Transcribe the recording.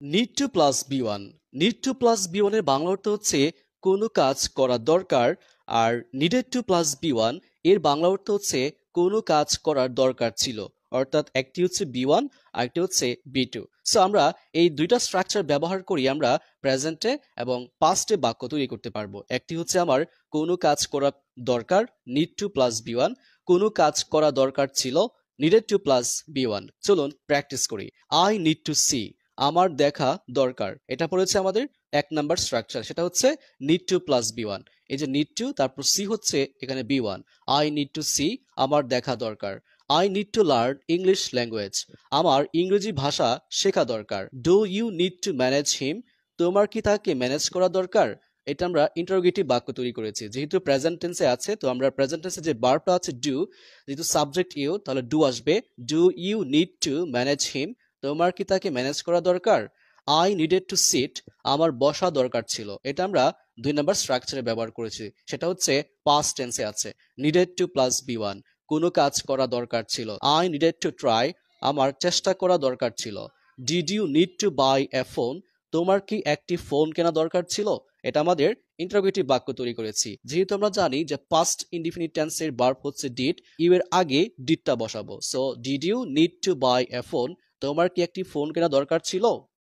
Need to plus B one. Need to plus B ওয়ানের বাংলা অর্থ হচ্ছে কোনো কাজ করা দরকার। আর needed to plus B one এর বাংলা অর্থ হচ্ছে কোনো কাজ করার দরকার ছিল। অর্থাৎ একটি হচ্ছে বি ওয়ান, আরেকটি হচ্ছে বি টু। সো আমরা এই দুইটা স্ট্রাকচার ব্যবহার করি আমরা প্রেজেন্টে এবং পাস্টে বাক্য তৈরি করতে পারবো। একটি হচ্ছে আমার কোনো কাজ করা দরকার, need to plus B one. কোনো কাজ করা দরকার ছিল, needed to plus B one. চলুন প্র্যাকটিস করি। আই নিড টু সি, আমার দেখা দরকার। এটা পড়েছে আমাদের 1 নাম্বার স্ট্রাকচার, সেটা হচ্ছে need to plus B one. এই যে নিড টু, তারপর সি হচ্ছে এখানে V one. I need to see, আমার দেখা দরকার। I need to learn English language, আমার ইংরেজি ভাষা শেখা দরকার। Do you need to manage him, তোমার কি তাকে ম্যানেজ করা দরকার? এটা আমরা ইন্টারোগেটিভ বাক্য তৈরি করেছি। যেহেতু প্রেজেন্ট টেন্সে আছে, তো আমরা প্রেজেন্ট টেন্সে যে ভার্বটা আছে ডু, যেহেতু সাবজেক্ট ইউ, তাহলে ডু আসবে। Do you need to manage him, তোমার কি তাকে ম্যানেজ করা দরকার? আই নিডেড টু সিট, আমার বসা দরকার ছিল। এটা আমরা 2 নাম্বার স্ট্রাকচারে ব্যবহার করেছি, সেটা হচ্ছে পাস্ট টেন্সে আছে। Needed to plus B one, কোনো কাজ করা দরকার ছিল। আই নিডেড টু ট্রাই, আমার চেষ্টা করা দরকার ছিল। Did you need to buy a phone, তোমার কি একটি ফোন কেনা দরকার ছিল? এটা আমাদের ইন্টারোগেটিভ বাক্য তৈরি করেছি। যেহেতু আমরা জানি যে পাস্ট ইনডিফিনিট টেন্সের ভার্ব হচ্ছে ডিড, ইউ এর আগে ডিডটা বসাবো। So did you need to buy a phone, তোমার কি একটি ফোন কেনা দরকার ছিল?